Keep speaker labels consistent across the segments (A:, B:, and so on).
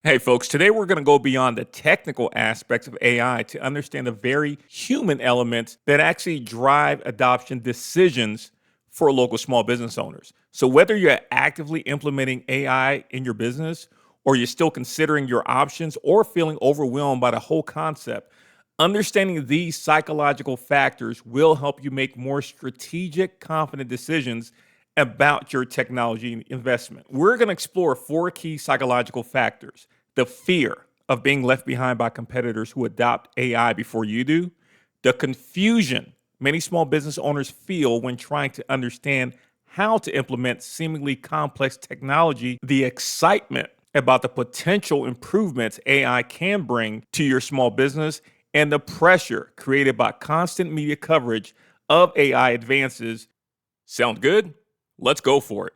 A: Hey, folks, today we're going to go beyond the technical aspects of AI to understand the very human elements that actually drive adoption decisions for local small business owners. So, whether you're actively implementing AI in your business or you're still considering your options or feeling overwhelmed by the whole concept, understanding these psychological factors will help you make more strategic, confident decisions about your technology investment. We're going to explore four key psychological factors: the fear of being left behind by competitors who adopt AI before you do, the confusion many small business owners feel when trying to understand how to implement seemingly complex technology, the excitement about the potential improvements AI can bring to your small business, and the pressure created by constant media coverage of AI advances. Sound good? Let's go for it.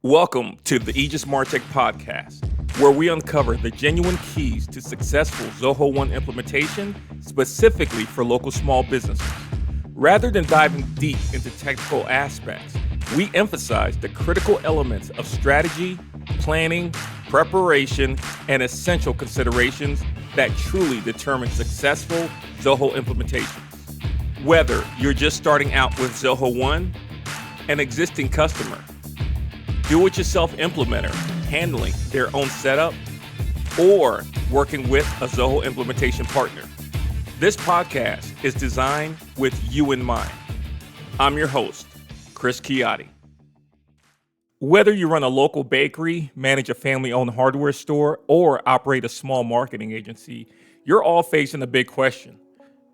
A: Welcome to the Aegis Martech podcast, where we uncover the genuine keys to successful Zoho One implementation, specifically for local small businesses. Rather than diving deep into technical aspects, we emphasize the critical elements of strategy, planning, preparation, and essential considerations that truly determine successful Zoho implementations. Whether you're just starting out with Zoho One, an existing customer, do-it-yourself implementer handling their own setup, or working with a Zoho implementation partner, this podcast is designed with you in mind. I'm your host, Chris Chiatti. Whether you run a local bakery, manage a family-owned hardware store, or operate a small marketing agency, you're all facing a big question: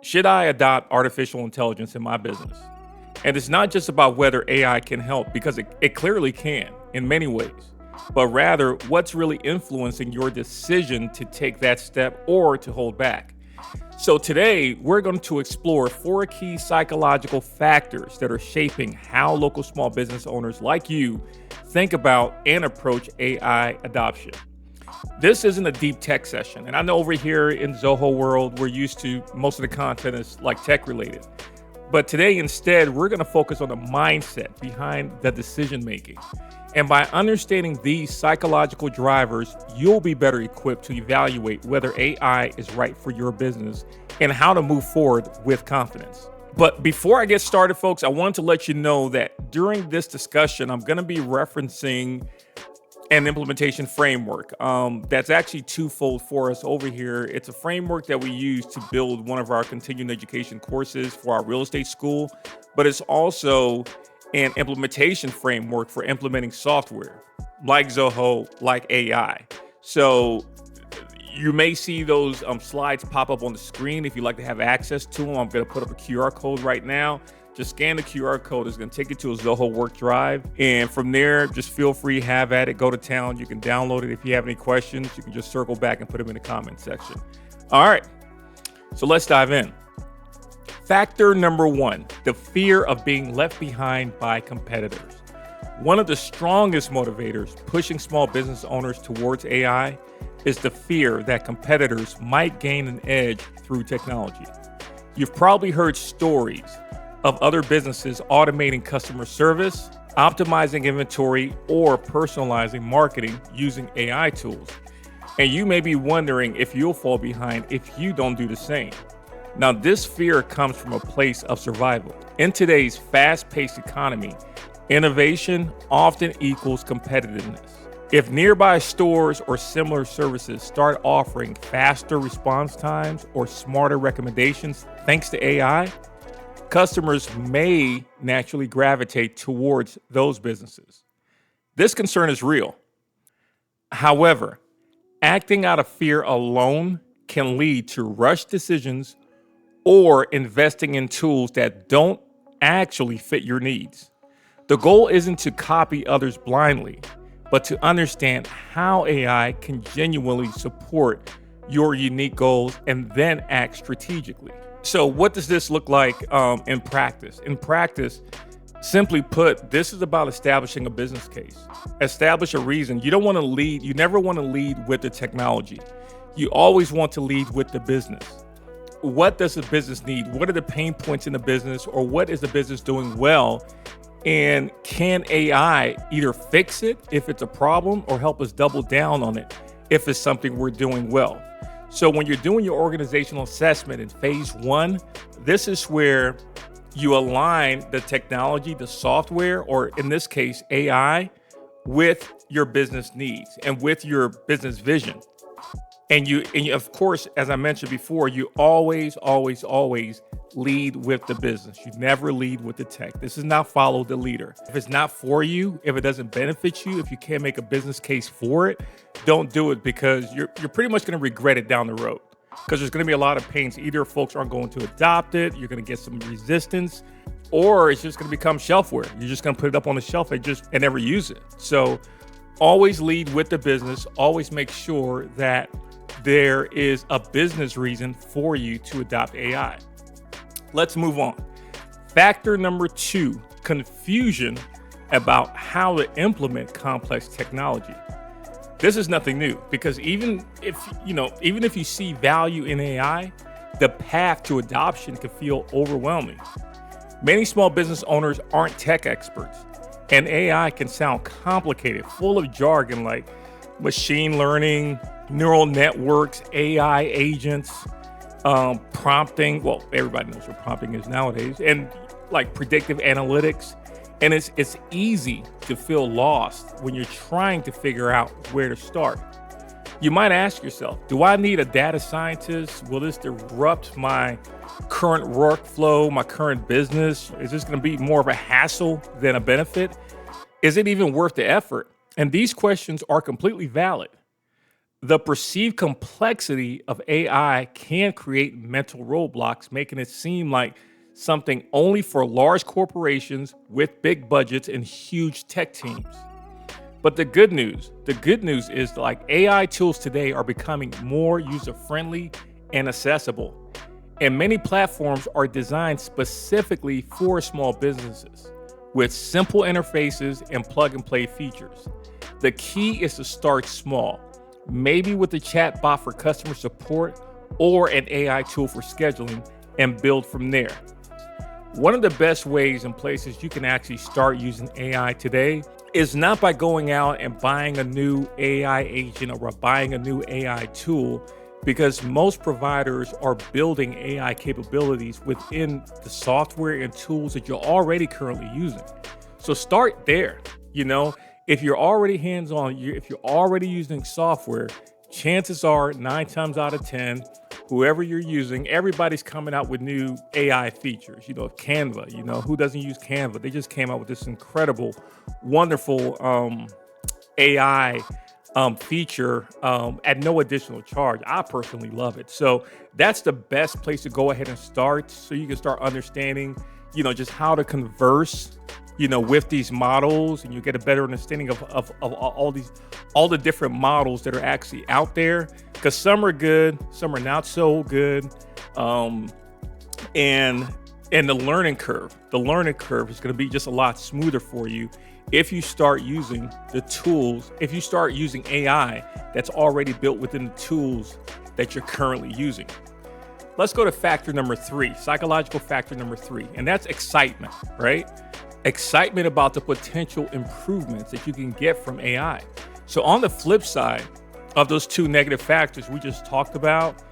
A: should I adopt artificial intelligence in my business? And it's not just about whether AI can help, because it clearly can in many ways, but rather what's really influencing your decision to take that step or to hold back. So today, we're going to explore four key psychological factors that are shaping how local small business owners like you think about and approach AI adoption. This isn't a deep tech session, and I know over here in Zoho world, we're used to most of the content is like tech related. But today, instead, we're going to focus on the mindset behind the decision making. And by understanding these psychological drivers, you'll be better equipped to evaluate whether AI is right for your business and how to move forward with confidence. But before I get started, folks, I want to let you know that during this discussion, I'm going to be referencing an implementation framework that's actually twofold for us over here. It's a framework that we use to build one of our continuing education courses for our real estate school, but it's also an implementation framework for implementing software like Zoho, like AI. So you may see those slides pop up on the screen if you'd like to have access to them. I'm going to put up a QR code right now. Just scan the QR code. It's going to take you to a Zoho Work Drive. And from there, just feel free, have at it, go to town. You can download it. If you have any questions, you can just circle back and put them in the comment section. All right, so let's dive in. Factor number one, the fear of being left behind by competitors. One of the strongest motivators pushing small business owners towards AI is the fear that competitors might gain an edge through technology. You've probably heard stories of other businesses automating customer service, optimizing inventory, or personalizing marketing using AI tools. And you may be wondering if you'll fall behind if you don't do the same. Now, this fear comes from a place of survival. In today's fast-paced economy, innovation often equals competitiveness. If nearby stores or similar services start offering faster response times or smarter recommendations thanks to AI, customers may naturally gravitate towards those businesses. This concern is real. However, acting out of fear alone can lead to rushed decisions or investing in tools that don't actually fit your needs. The goal isn't to copy others blindly, but to understand how AI can genuinely support your unique goals and then act strategically. So what does this look like in practice? In practice, simply put, this is about establishing a business case. Establish a reason. You don't want to lead. You never want to lead with the technology. You always want to lead with the business. What does the business need? What are the pain points in the business, or what is the business doing well? And can AI either fix it if it's a problem or help us double down on it if it's something we're doing well. So when you're doing your organizational assessment in phase one, this is where you align the technology, the software, or in this case, AI, with your business needs and with your business vision. And of course, as I mentioned before, you always lead with the business. You never lead with the tech. This is not follow the leader. If it's not for you, if it doesn't benefit you, if you can't make a business case for it, don't do it, because you're pretty much going to regret it down the road. Because there's going to be a lot of pains. Either folks aren't going to adopt it, you're going to get some resistance, or it's just going to become shelfware. You're just going to put it up on the shelf and never use it. So always lead with the business. Always make sure that there is a business reason for you to adopt AI. Let's move on. Factor number 2, confusion about how to implement complex technology. This is nothing new, because even if you see value in AI, the path to adoption can feel overwhelming. Many small business owners aren't tech experts, and AI can sound complicated, full of jargon like machine learning, neural networks, AI agents, prompting. Well, everybody knows what prompting is nowadays, and like predictive analytics. And it's easy to feel lost when you're trying to figure out where to start. You might ask yourself, do I need a data scientist? Will this disrupt my current workflow, my current business? Is this going to be more of a hassle than a benefit? Is it even worth the effort? And these questions are completely valid. The perceived complexity of AI can create mental roadblocks, making it seem like something only for large corporations with big budgets and huge tech teams. But the good news is, like, AI tools today are becoming more user-friendly and accessible. And many platforms are designed specifically for small businesses with simple interfaces and plug-and-play features. The key is to start small, maybe with a chat bot for customer support or an AI tool for scheduling, and build from there. One of the best ways and places you can actually start using AI today is not by going out and buying a new AI agent or buying a new AI tool, because most providers are building AI capabilities within the software and tools that you're already currently using. So start there. If you're already hands-on, if you're already using software, chances are 9 times out of 10, whoever you're using, everybody's coming out with new AI features. Canva, who doesn't use Canva? They just came out with this incredible, wonderful AI feature at no additional charge. I personally love it. So that's the best place to go ahead and start, so you can start understanding, just how to converse, with these models, and you get a better understanding of all the different models that are actually out there, because some are good, some are not so good. And the learning curve is going to be just a lot smoother for you if you start using the tools, if you start using AI that's already built within the tools that you're currently using. Let's go to factor number 3, psychological factor number 3, and that's excitement, right? Excitement about the potential improvements that you can get from AI. So on the flip side of those 2 negative factors we just talked about,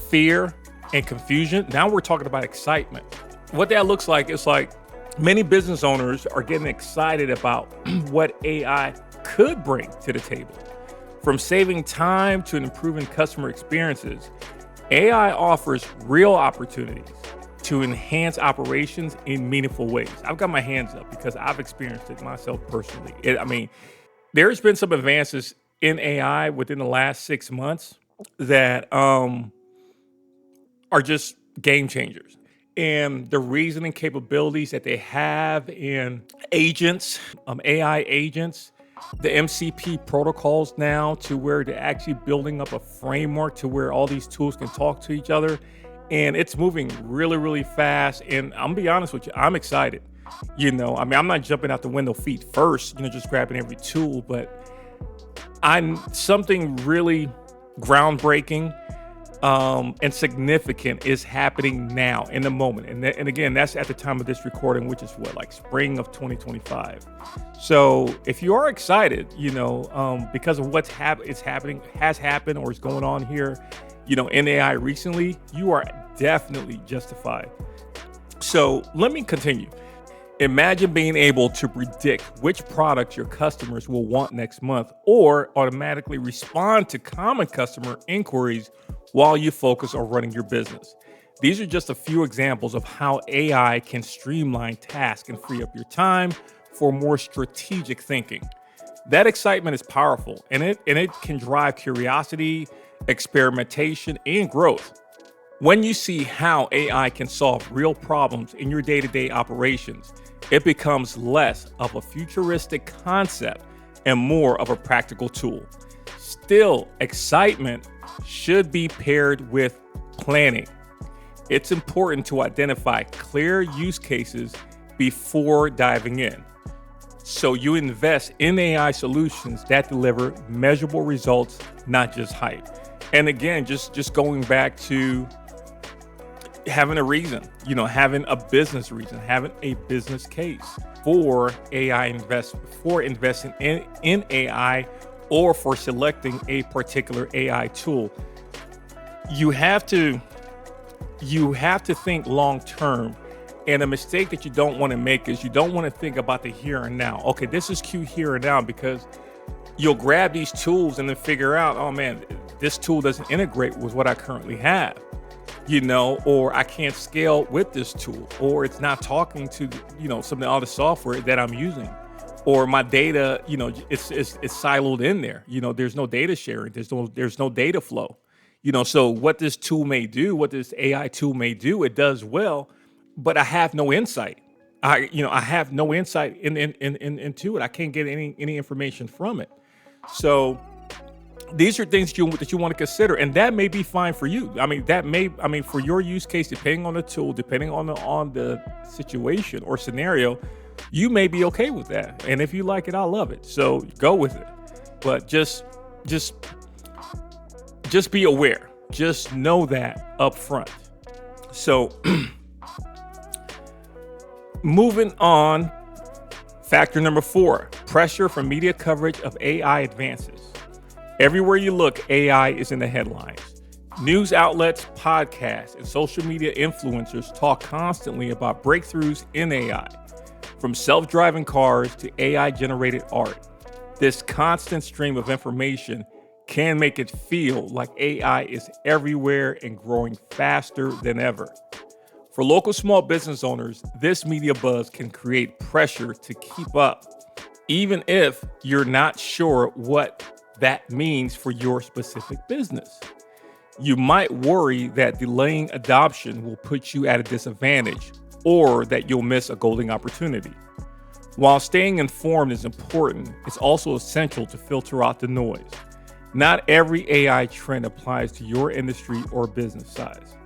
A: fear and confusion, now we're talking about excitement. What that looks like is, like, many business owners are getting excited about what AI could bring to the table. From saving time to improving customer experiences, AI offers real opportunities to enhance operations in meaningful ways. I've got my hands up because I've experienced it myself personally. There's been some advances in AI within the last 6 months that are just game changers. And the reasoning capabilities that they have in agents, AI agents, the MCP protocols now, to where they're actually building up a framework to where all these tools can talk to each other. And it's moving really, really fast. And I'm gonna be honest with you, I'm excited. I'm not jumping out the window feet first, just grabbing every tool, but I'm something really groundbreaking and significant is happening now in the moment. And again, that's at the time of this recording, which is what, like spring of 2025. So if you are excited, because of has happened, or is going on here, in AI recently, you are definitely justified. So let me continue. Imagine being able to predict which products your customers will want next month, or automatically respond to common customer inquiries while you focus on running your business. These are just a few examples of how AI can streamline tasks and free up your time for more strategic thinking. That excitement is powerful, and it can drive curiosity, experimentation, and growth. When you see how AI can solve real problems in your day-to-day operations, it becomes less of a futuristic concept and more of a practical tool. Still, excitement should be paired with planning. It's important to identify clear use cases before diving in, so you invest in AI solutions that deliver measurable results, not just hype. And again, just going back to having a reason, having a business reason, having a business case for investing in AI, or for selecting a particular AI tool. You have to think long term. And a mistake that you don't want to make is you don't want to think about the here and now. Okay, this is cute here and now, because you'll grab these tools and then figure out, oh man, this tool doesn't integrate with what I currently have. Or I can't scale with this tool, or it's not talking to, some of the other software that I'm using, or my data, it's siloed in there. There's no data sharing. There's no data flow. So what this tool may do, what this AI tool may do, it does well, but I have no insight. I have no insight into it. I can't get any information from it. So these are things that you want to consider, and that may be fine for you. For your use case, depending on the tool, depending on the situation or scenario, you may be okay with that. And if you like it, I love it. So go with it. But just be aware. Just know that up front. So moving on, factor number 4, pressure from media coverage of AI advances. Everywhere you look, AI is in the headlines. News outlets, podcasts, and social media influencers talk constantly about breakthroughs in AI, from self-driving cars to AI-generated art. This constant stream of information can make it feel like AI is everywhere and growing faster than ever. For local small business owners, this media buzz can create pressure to keep up, even if you're not sure what that means for your specific business. You might worry that delaying adoption will put you at a disadvantage, or that you'll miss a golden opportunity. While staying informed is important, it's also essential to filter out the noise. Not every AI trend applies to your industry or business size.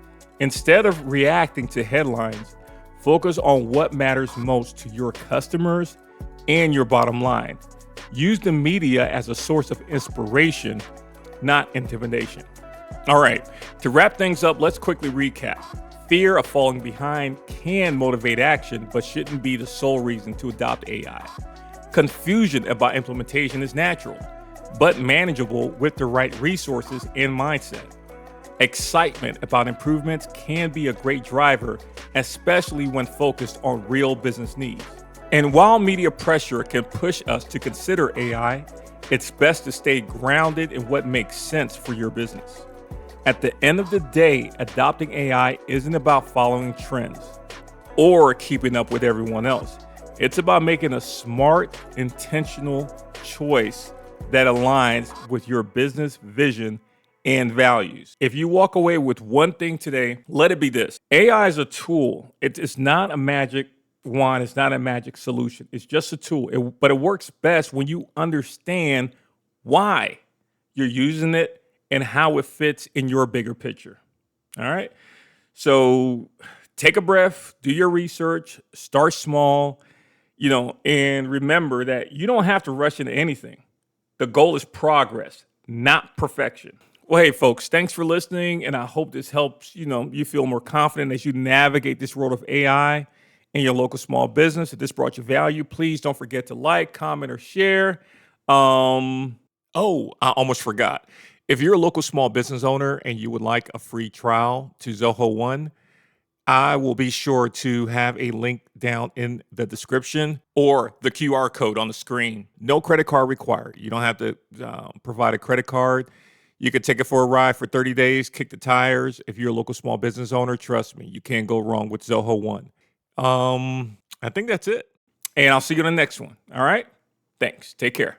A: Instead of reacting to headlines, focus on what matters most to your customers and your bottom line. Use the media as a source of inspiration, not intimidation. All right, to wrap things up, let's quickly recap. Fear of falling behind can motivate action, but shouldn't be the sole reason to adopt AI. Confusion about implementation is natural, but manageable with the right resources and mindset. Excitement about improvements can be a great driver, especially when focused on real business needs. And while media pressure can push us to consider AI, it's best to stay grounded in what makes sense for your business. At the end of the day, adopting AI isn't about following trends or keeping up with everyone else. It's about making a smart, intentional choice that aligns with your business vision and values. If you walk away with one thing today, let it be this. AI is a tool. It's not a magic wand. It's not a magic solution. It's just a tool. But it works best when you understand why you're using it and how it fits in your bigger picture. All right? So take a breath, do your research, start small, and remember that you don't have to rush into anything. The goal is progress, not perfection. Well, hey, folks, thanks for listening. And I hope this helps, you feel more confident as you navigate this world of AI in your local small business. If this brought you value, please don't forget to like, comment, or share. I almost forgot. If you're a local small business owner and you would like a free trial to Zoho One, I will be sure to have a link down in the description or the QR code on the screen. No credit card required. You don't have to provide a credit card. You could take it for a ride for 30 days, kick the tires. If you're a local small business owner, trust me, you can't go wrong with Zoho One. I think that's it. And I'll see you in the next one. All right? Thanks. Take care.